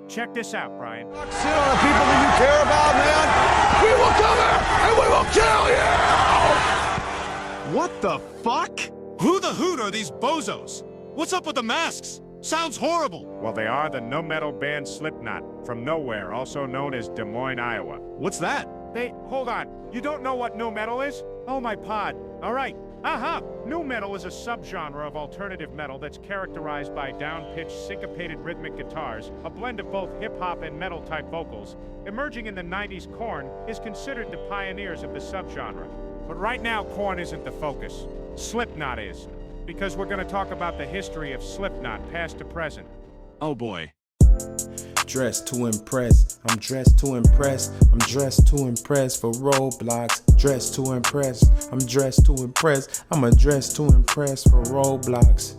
Check this out, Brian. Sit on the people that you care about, man. We will come here and we will kill you! What the fuck? Who the hoot are these bozos? What's up with the masks? Sounds horrible. Well, they are the no-metal band Slipknot, from nowhere, also known as Des Moines, Iowa. What's that? Hold on. You don't know what nu metal is? Oh, my pod. All right. Nu metal is a subgenre of alternative metal that's characterized by down-pitched, syncopated rhythmic guitars, a blend of both hip-hop and metal-type vocals. Emerging in the 90s, Korn is considered the pioneers of the subgenre. But right now, Korn isn't the focus. Slipknot is. Because we're going to talk about the history of Slipknot, past to present. Oh boy. Dressed to impress, I'm dressed to impress, I'm dressed to impress for roadblocks. Dressed to impress, I'm dressed to impress, I'm a dress to impress for roadblocks.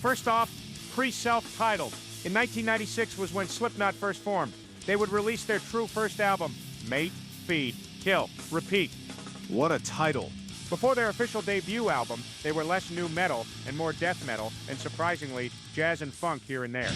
First off, pre-self-titled. In 1996 was when Slipknot first formed. They would release their true first album, Mate, Feed, Kill, Repeat. What a title. Before their official debut album, they were less nu metal and more death metal, and surprisingly, jazz and funk here and there.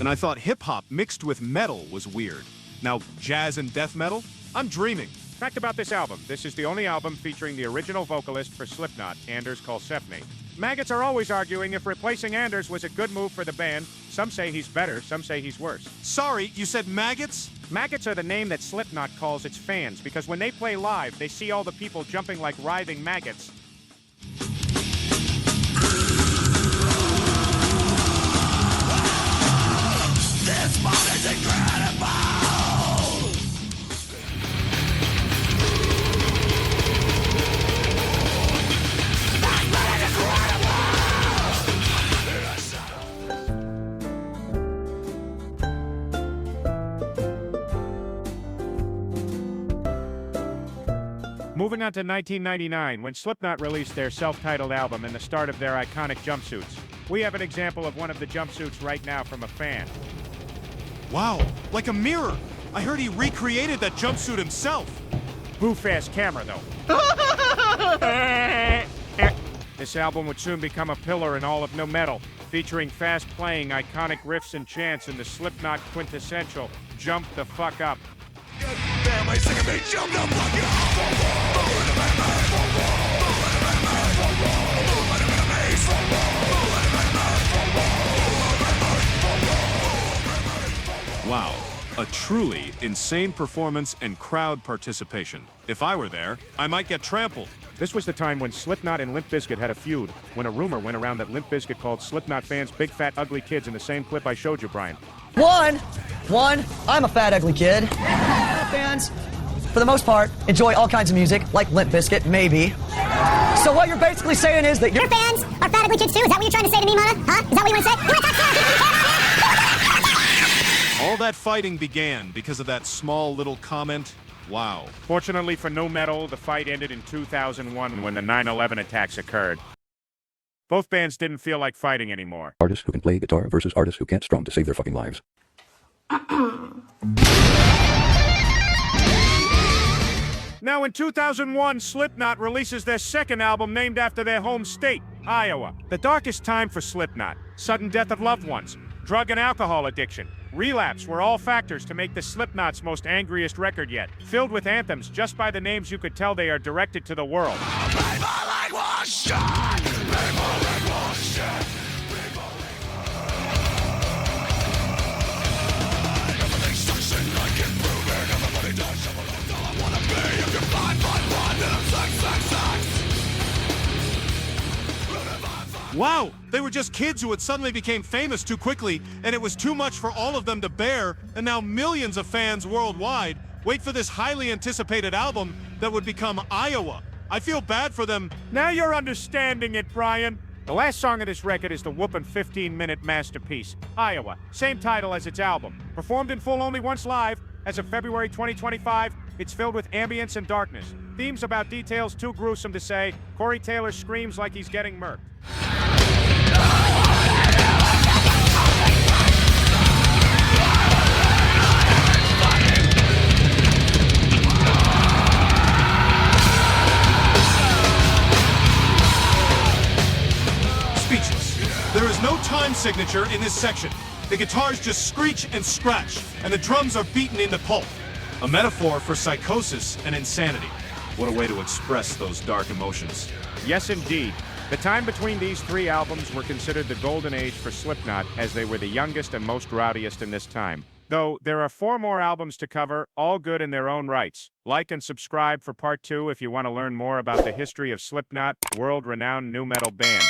And I thought hip-hop mixed with metal was weird. Now, jazz and death metal? I'm dreaming. Fact about this album, this is the only album featuring the original vocalist for Slipknot, Anders Kulsefny. Maggots are always arguing if replacing Anders was a good move for the band. Some say he's better, some say he's worse. Sorry, you said maggots? Maggots are the name that Slipknot calls its fans, because when they play live, they see all the people jumping like writhing maggots. This moment's incredible! Moving on to 1999, when Slipknot released their self-titled album and the start of their iconic jumpsuits. We have an example of one of the jumpsuits right now from a fan. Wow, like a mirror. I heard he recreated that jumpsuit himself. Boo-fast camera, though. This album would soon become a pillar in all of nu metal, featuring fast-playing, iconic riffs and chants in the Slipknot quintessential Jump the Fuck Up. Family singing me, jump the fuck up! Wow, a truly insane performance and crowd participation. If I were there, I might get trampled. This was the time when Slipknot and Limp Bizkit had a feud, when a rumor went around that Limp Bizkit called Slipknot fans big fat ugly kids in the same clip I showed you, Brian. One, I'm a fat ugly kid. Fans, for the most part, enjoy all kinds of music, like Limp Bizkit, maybe. So what you're basically saying is that your fans are fat ugly kids too? Is that what you're trying to say to me, Mona? Huh? Is that what you want to say? You want to talk to All that fighting began because of that small little comment. Wow. Fortunately for nu metal, the fight ended in 2001 when the 9/11 attacks occurred. Both bands didn't feel like fighting anymore. Artists who can play guitar versus artists who can't strum to save their fucking lives. Now in 2001, Slipknot releases their second album named after their home state, Iowa. The darkest time for Slipknot, sudden death of loved ones, drug and alcohol addiction, relapse were all factors to make the Slipknot's most angriest record yet. Filled with anthems, just by the names you could tell they are directed to the world. Wow, they were just kids who had suddenly became famous too quickly, and it was too much for all of them to bear, and now millions of fans worldwide wait for this highly anticipated album that would become Iowa. I feel bad for them. Now you're understanding it, Brian. The last song of this record is the whoopin' 15-minute masterpiece, Iowa, same title as its album. Performed in full only once live, as of February 2025, it's filled with ambience and darkness. Themes about details too gruesome to say. Corey Taylor screams like he's getting murked. signature in this section. The guitars just screech and scratch, and the drums are beaten into pulp. A metaphor for psychosis and insanity. What a way to express those dark emotions. Yes, indeed. The time between these three albums were considered the golden age for Slipknot, as they were the youngest and most rowdiest in this time. Though there are 4 more albums to cover, all good in their own rights. Like and subscribe for part 2 if you want to learn more about the history of Slipknot, world-renowned nu metal band.